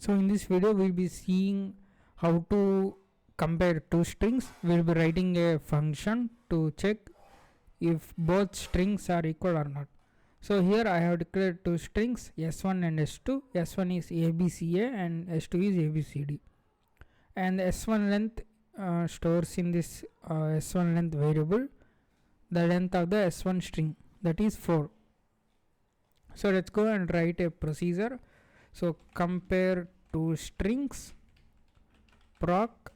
So in this video we'll be seeing how to compare two strings. We'll be writing a function to check if both strings are equal or not. So here I have declared two strings s1 and s2. s1 is abca and s2 is abcd, and the s1 length stores in this s1 length variable the length of the s1 string, that is 4. So let's go and write a procedure. So compare two strings proc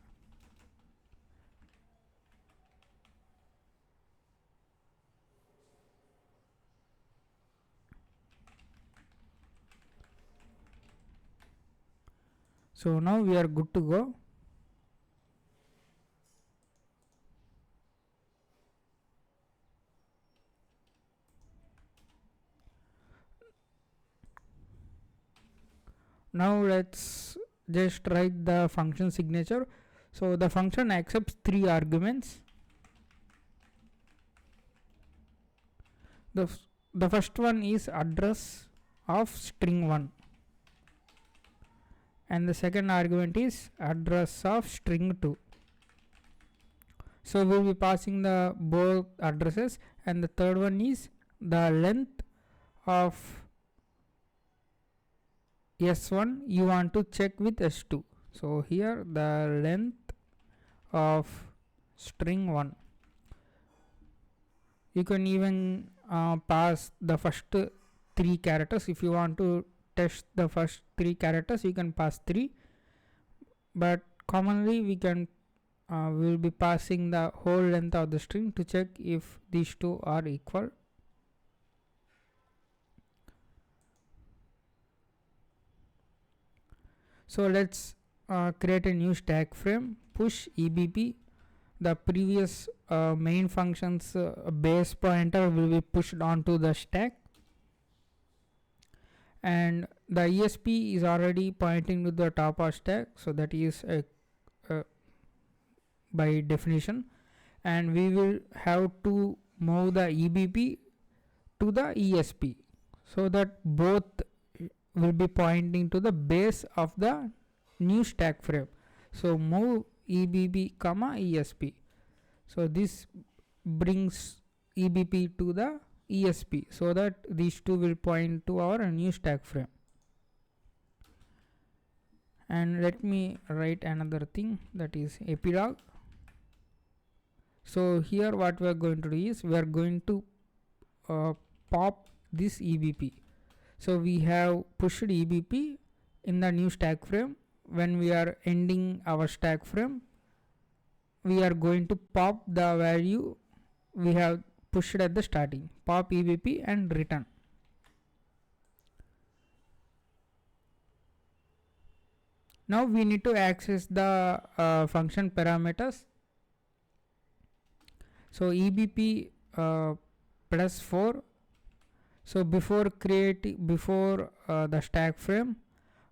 so now we are good to go. Now let's just write the function signature. So the function accepts 3 arguments. The first one is address of string 1, and the second argument is address of string 2. So we will be passing the both addresses, and the third one is the length of s1 you want to check with s2. So here the length of string 1. You can even pass the first 3 characters. If you want to test the first 3 characters, you can pass 3, but commonly we will be passing the whole length of the string to check if these two are equal. So let's create a new stack frame. Push ebp. The previous main function's base pointer will be pushed onto the stack, and the esp is already pointing to the top of stack, so that is by definition, and we will have to move the ebp to the esp so that both will be pointing to the base of the new stack frame. So move ebp comma esp. So this brings ebp to the esp so that these two will point to our new stack frame. And let me write another thing, that is epilogue. So here what we are going to do is we are going to pop this ebp. So we have pushed ebp in the new stack frame. When we are ending our stack frame, we are going to pop the value we have pushed at the starting. Pop ebp and return. Now we need to access the function parameters. So ebp plus 4. So before the stack frame,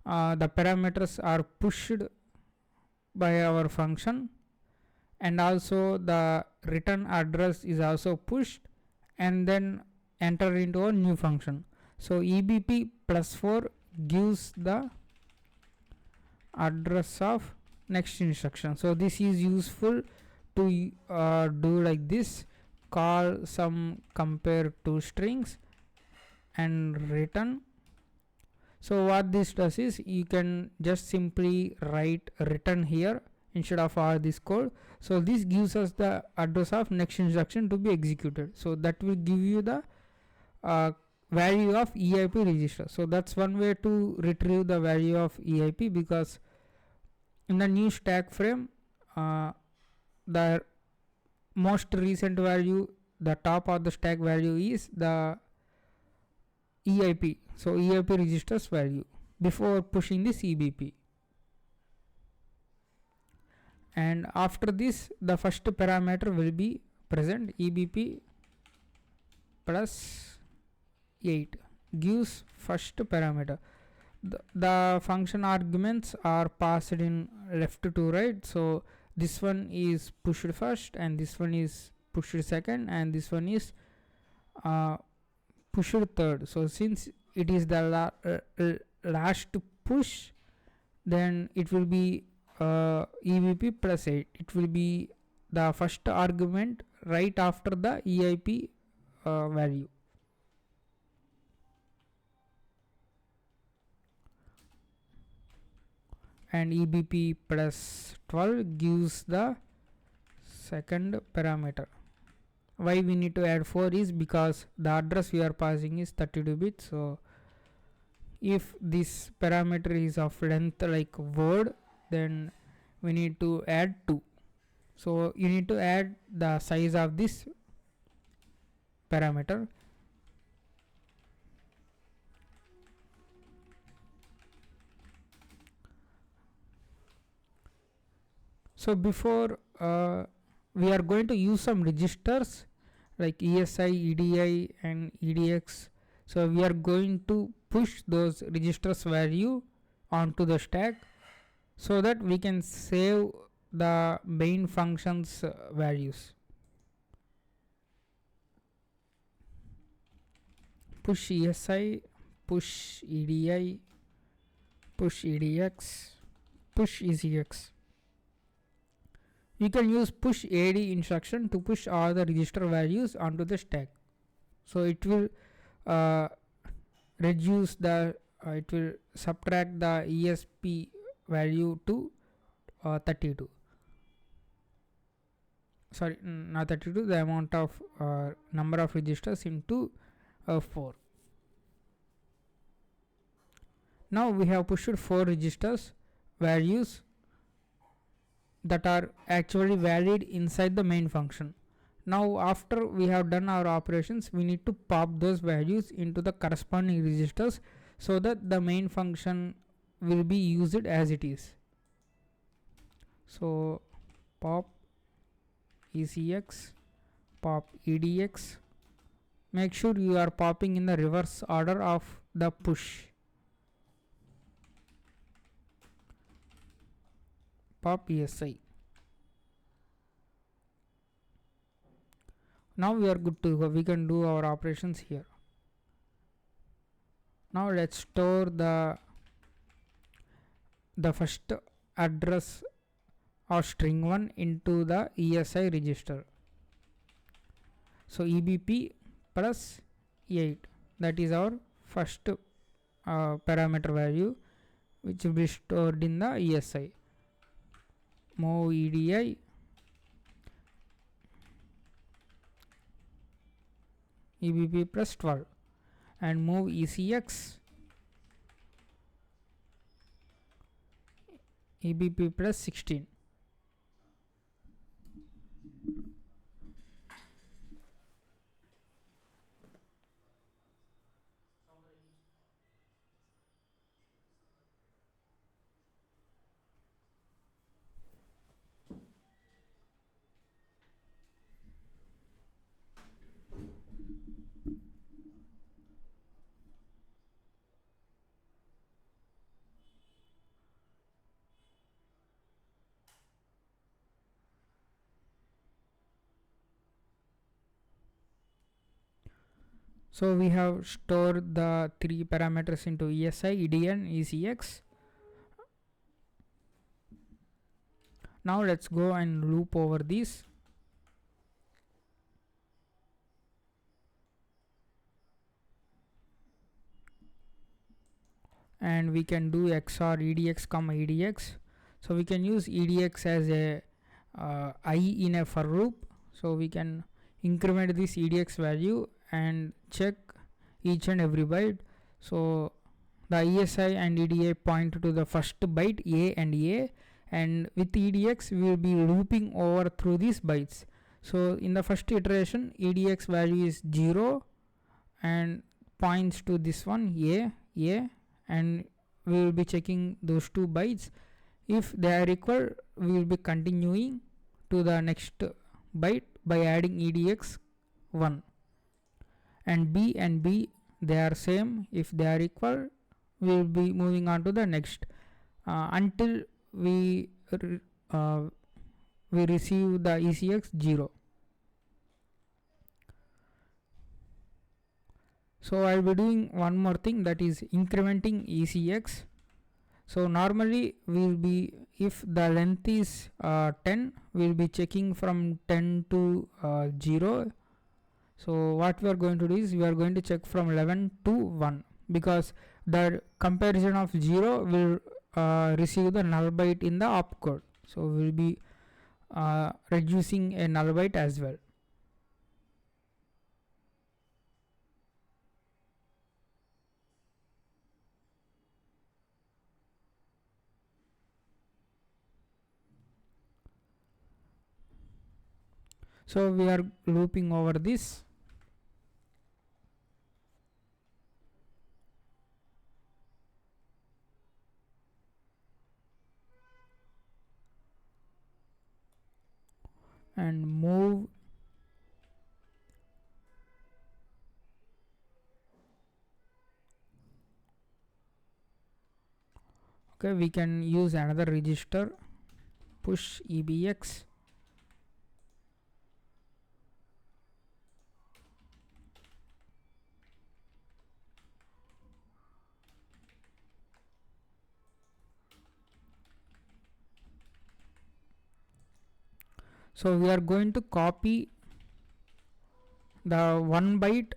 the parameters are pushed by our function, and also the return address is also pushed and then enter into a new function. So ebp plus 4 gives the address of next instruction. So this is useful to do like this: call some compare two strings and return. So what this does is you can just simply write return here instead of all this code. So this gives us the address of next instruction to be executed. So that will give you the value of EIP register. So that's one way to retrieve the value of EIP, because in the new stack frame the most recent value, the top of the stack value, is the EIP. So EIP registers value before pushing this ebp. And after this, the first parameter will be present. ebp plus 8 gives first parameter. The function arguments are passed in left to right. So this one is pushed first, and this one is pushed second, and this one is pushed third. So since it is the last push, then it will be EBP plus 8. It will be the first argument right after the EIP value. And EBP plus 12 gives the second parameter. Why we need to add 4 is because the address we are passing is 32 bits. So if this parameter is of length like word, then we need to add 2. So you need to add the size of this parameter. So before we are going to use some registers like ESI, EDI and EDX. So we are going to push those registers value onto the stack so that we can save the main functions values. Push ESI, push EDI, push EDX, push ECX. You can use push AD instruction to push all the register values onto the stack. So it will reduce the it will subtract the ESP value to 32. Sorry, not 32, the amount of number of registers into 4. Now we have pushed 4 registers values that are actually valid inside the main function. Now after we have done our operations, we need to pop those values into the corresponding registers so that the main function will be used as it is. So pop ECX, pop EDX. Make sure you are popping in the reverse order of the push. Pop ESI. Now we are good to go. We can do our operations here. Now let's store the first address or string 1 into the ESI register. So EBP plus 8, that is our first parameter value which will be stored in the ESI. Move EDI, EBP plus 12 and move ECX, EBP plus 16. So we have stored the 3 parameters into ESI, EDI and ECX. Now let's go and loop over these. And we can do XOR EDX comma EDX. So we can use EDX as a I in a for loop. So we can increment this EDX value and check each and every byte. So the ESI and EDI point to the first byte A and A, and with EDX we will be looping over through these bytes. So in the first iteration EDX value is 0 and points to this one A, and we will be checking those 2 bytes. If they are equal, we will be continuing to the next byte by adding EDX 1. And B they are same. If they are equal, we will be moving on to the next until we receive the ECX 0. So I will be doing one more thing, that is incrementing ECX. So normally we'll be, if the length is 10, we'll be checking from 10 to 0. So what we are going to do is, we are going to check from 11 to 1, because the comparison of 0 will receive the null byte in the opcode. So we'll be reducing a null byte as well. So we are looping over this. And move okay, we can use another register, push EBX. So we are going to copy the 1 byte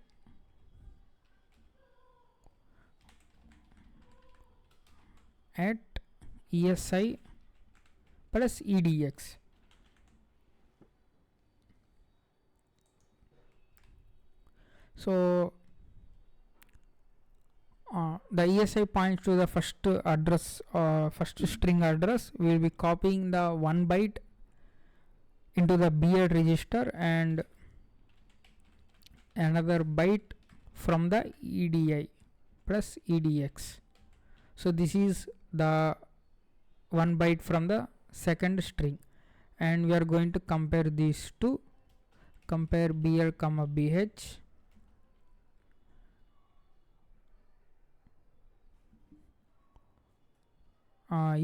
at ESI plus EDX. So the ESI points to the first address, first string address. We will be copying the 1 byte into the BL register and another byte from the EDI plus EDX. So this is the 1 byte from the second string, and we are going to compare these two. Compare BL comma BH.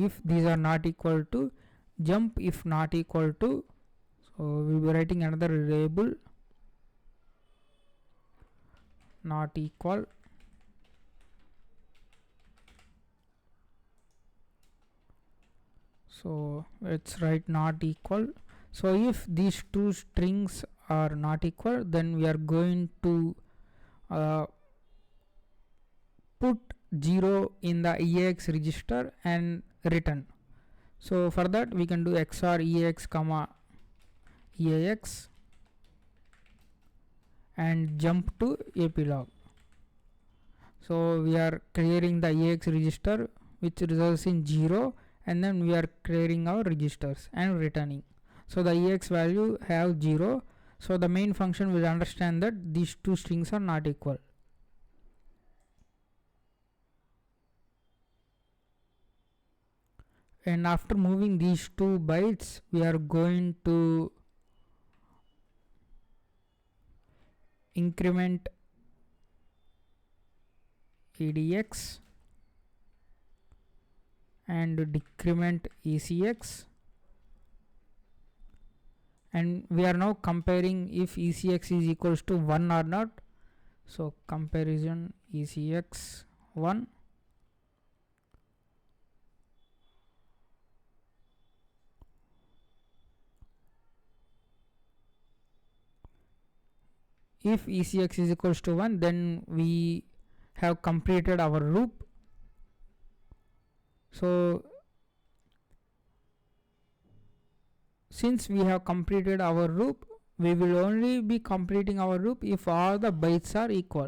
If these are not equal to, jump if not equal to. So we will be writing another variable, not equal. So let's write not equal. So if these two strings are not equal, then we are going to put 0 in the EAX register and return. So for that we can do XOR EAX comma EAX and jump to epilogue. So we are clearing the EAX register, which results in 0, and then we are clearing our registers and returning. So the EAX value have 0. So the main function will understand that these two strings are not equal. And after moving these 2 bytes, we are going to increment EDX and decrement ECX, and we are now comparing if ECX is equals to 1 or not. So comparison ECX 1. If ECX is equals to 1, then we have completed our loop. So since we have completed our loop, we will only be completing our loop if all the bytes are equal.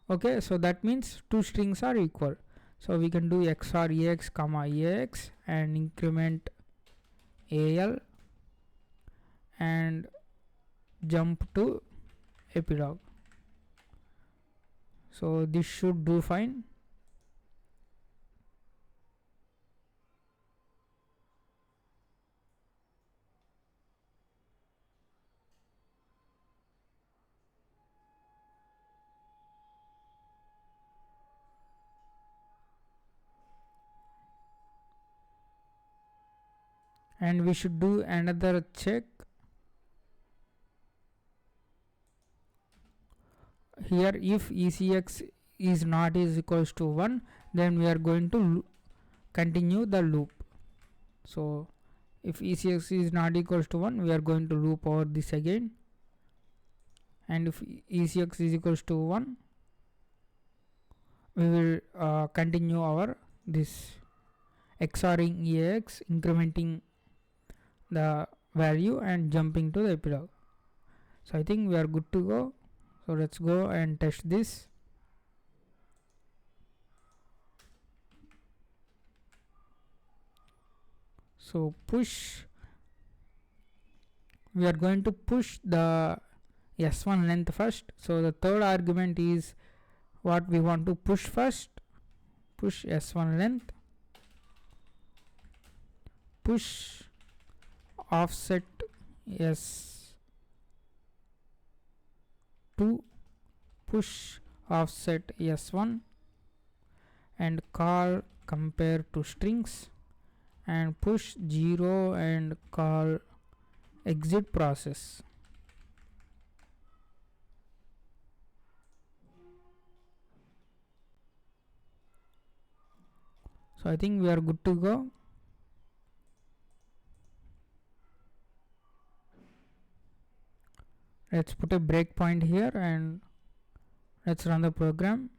Okay, so that means two strings are equal. So we can do XOR EX comma EAX and increment AL and jump to epilogue. So this should do fine. And we should do another check. Here if ECX is not is equals to 1, then we are going to continue the loop. So if ECX is not equals to 1, we are going to loop over this again, and if ECX is equals to 1, we will continue our this XORing EAX, incrementing the value and jumping to the epilogue. So I think we are good to go. So let's go and test this. So push, we are going to push the S1 length first. So the third argument is what we want to push first. Push S1 length, push offset S2, push offset S1, and call compare to strings, and push 0 and call exit process. So I think we are good to go. Let's put a breakpoint here and let's run the program.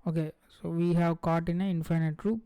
Okay, so we have caught in an infinite loop.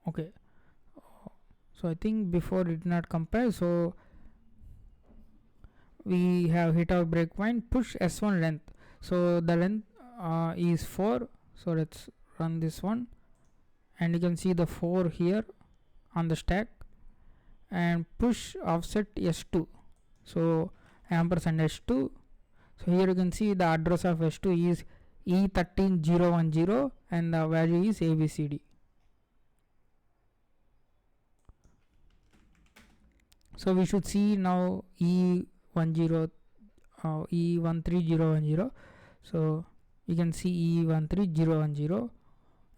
Okay, so I think before it did not compare, so we have hit our breakpoint. Push S1 length, so the length is 4. So let's run this one, and you can see the 4 here on the stack. And push offset S2, so ampersand S2. So here you can see the address of S2 is E13010 and the value is ABCD. So we should see now E13010. So you can see E13010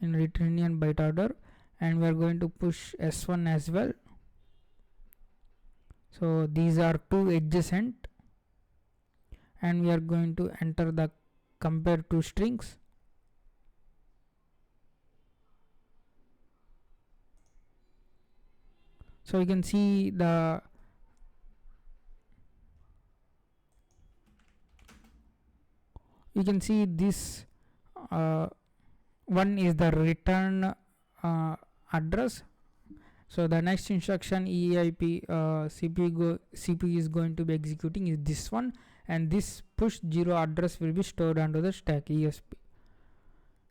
in Lithuanian byte order, and we are going to push S1 as well. So these are two adjacent, and we are going to enter the compare to strings. So you can see the this one is the return address. So the next instruction EIP CPU is going to be executing is this one, and this push 0 address will be stored onto the stack ESP.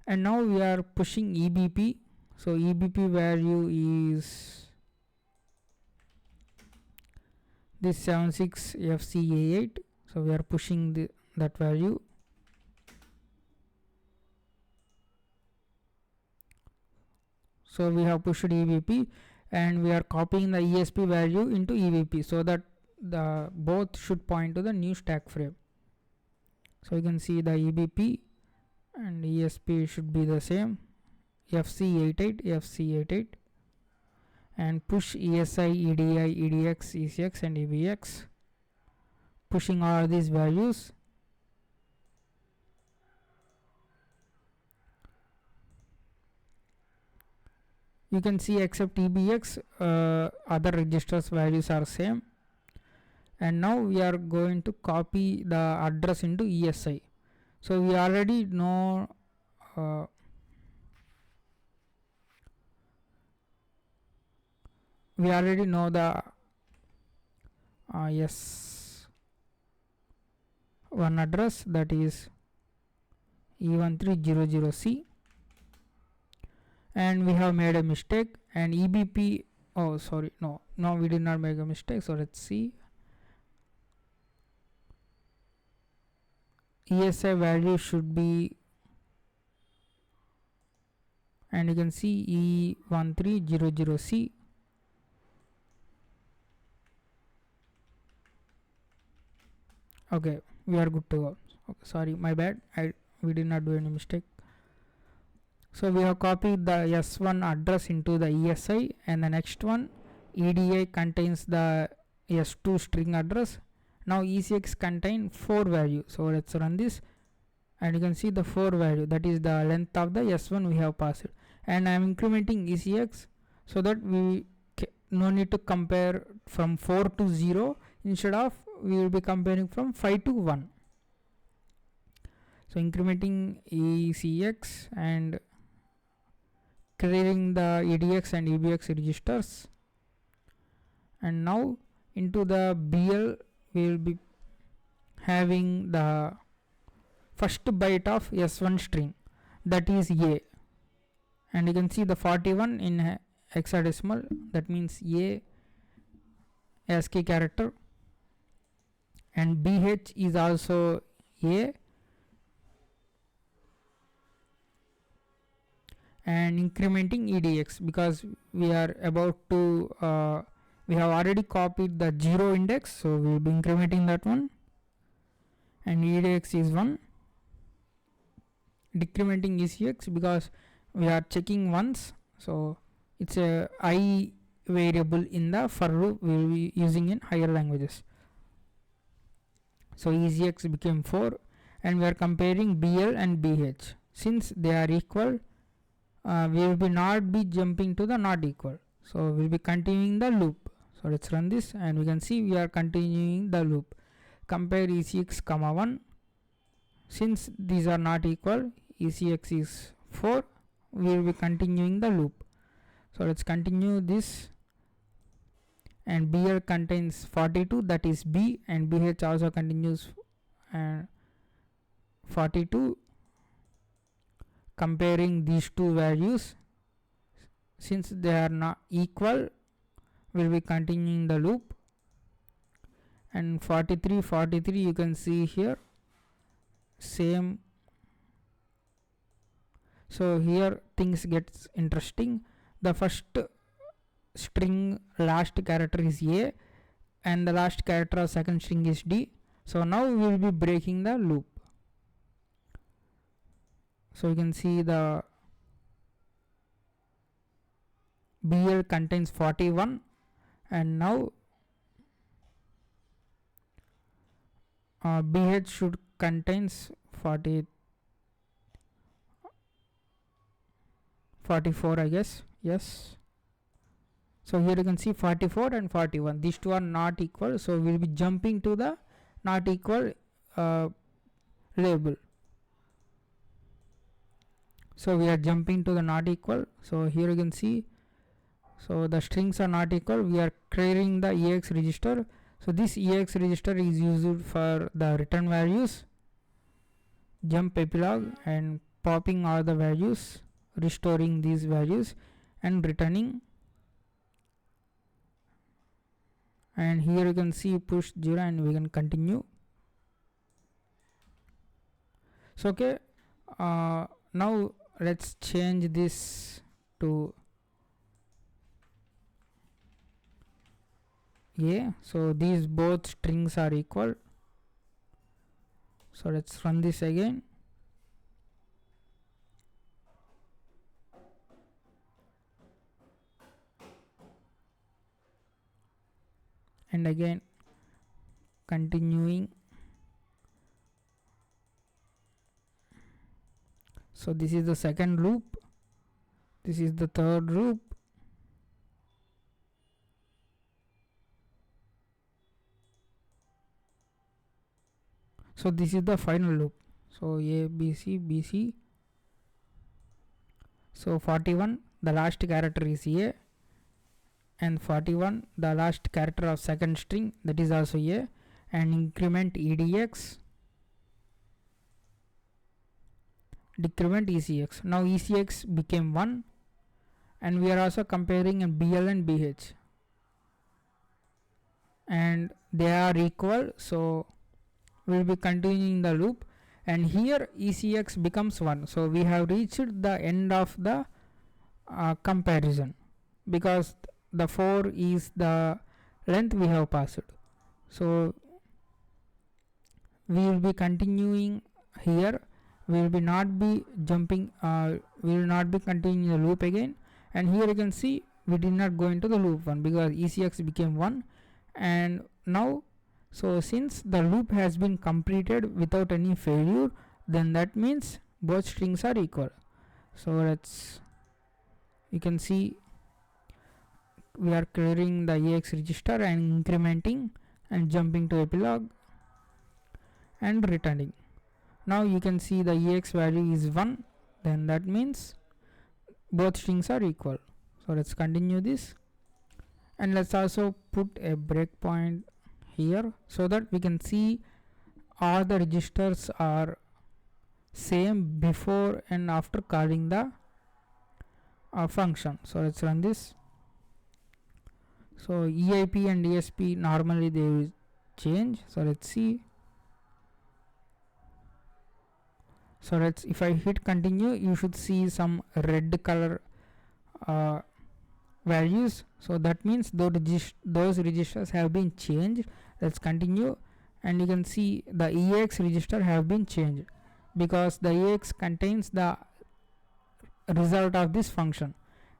And now we are pushing EBP. So EBP value is this 76FC88. So we are pushing that value. So we have pushed EBP, and we are copying the ESP value into EBP, so that the both should point to the new stack frame. So you can see the EBP and ESP should be the same, FC88, and push ESI, EDI, EDX, ECX and EBX, pushing all these values. You can see except EBX, other registers values are same. And now we are going to copy the address into ESI. So we already know the yes, one address, that is E1300C, and we have made a mistake, and EBP, oh sorry, no we did not make a mistake. So let's see, ESI value should be, and you can see E1300C. Okay, we are good to go. Okay, sorry, my bad, we did not do any mistake. So we have copied the S1 address into the ESI, and the next one, EDI contains the S2 string address. Now ECX contain 4 value. So let's run this, and you can see the 4 value, that is the length of the S1 we have passed. And I am incrementing ECX so that we no need to compare from 4 to 0. Instead of, we will be comparing from 5 to 1. So incrementing ECX and clearing the EDX and EBX registers, and now into the BL we will be having the first byte of S1 string, that is A, and you can see the 41 in hexadecimal, that means A ASCII character, and BH is also A, and incrementing EDX because we are about to we have already copied the 0 index, so we will be incrementing that one, and EDX is 1. Decrementing ECX because we are checking once, so it's a I variable in the for loop we will be using in higher languages. So ECX became 4, and we are comparing BL and BH. Since they are equal, we will be not be jumping to the not equal, so we will be continuing the loop. So let's run this, and we can see we are continuing the loop. Compare ECX comma 1. Since these are not equal, ECX is 4, we will be continuing the loop. So let's continue this, and BL contains 42, that is B, and BH also continues and 42. Comparing these two values, since they are not equal, we will be continuing the loop, and 43 you can see here same. So here things gets interesting. The first string last character is A, and the last character of second string is D. So now we will be breaking the loop. So you can see the BL contains 41, and now BH should contains 44, I guess. Yes. So here you can see 44 and 41. These two are not equal, so we will be jumping to the not equal label. So we are jumping to the not equal. So here you can see, so the strings are not equal, we are clearing the EX register. So this EX register is used for the return values, jump epilogue, and popping all the values, restoring these values, and returning. And here you can see push 0, and we can continue. So okay, now let's change this to A. So these both strings are equal. So let's run this again. And again continuing. So this is the second loop, this is the third loop, so this is the final loop. So A, B, C, B, C. So 41, the last character is A, and 41, the last character of second string, that is also A, and increment EDX, decrement ECX. Now ECX became 1, and we are also comparing in BL and BH, and they are equal, so we'll be continuing the loop, and here ECX becomes 1. So we have reached the end of the comparison, because the 4 is the length we have passed. So we will be continuing here, we will be not be jumping, we will not be continuing the loop again. And here you can see we did not go into the loop 1 because ECX became 1. And now, so since the loop has been completed without any failure, then that means both strings are equal. So let's, you can see we are clearing the EX register and incrementing and jumping to epilogue and returning. Now you can see the EX value is 1, then that means both strings are equal. So let's continue this, and let's also put a breakpoint here so that we can see all the registers are same before and after calling the function. So let's run this. So EIP and ESP normally they will change. So let's see. So let's, if I hit continue, you should see some red color values. So that means those registers have been changed. Let's continue, and you can see the EX register have been changed because the EX contains the result of this function,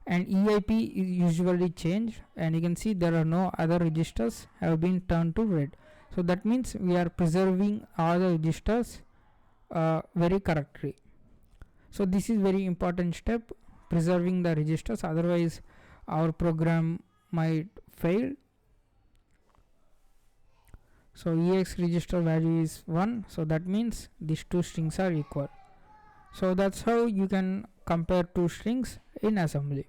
and EIP is usually changed, and you can see there are no other registers have been turned to red. So that means we are preserving all the registers very correctly. So this is very important step, preserving the registers, otherwise our program might fail. So EX register value is 1, so that means these two strings are equal. So that's how you can compare two strings in assembly.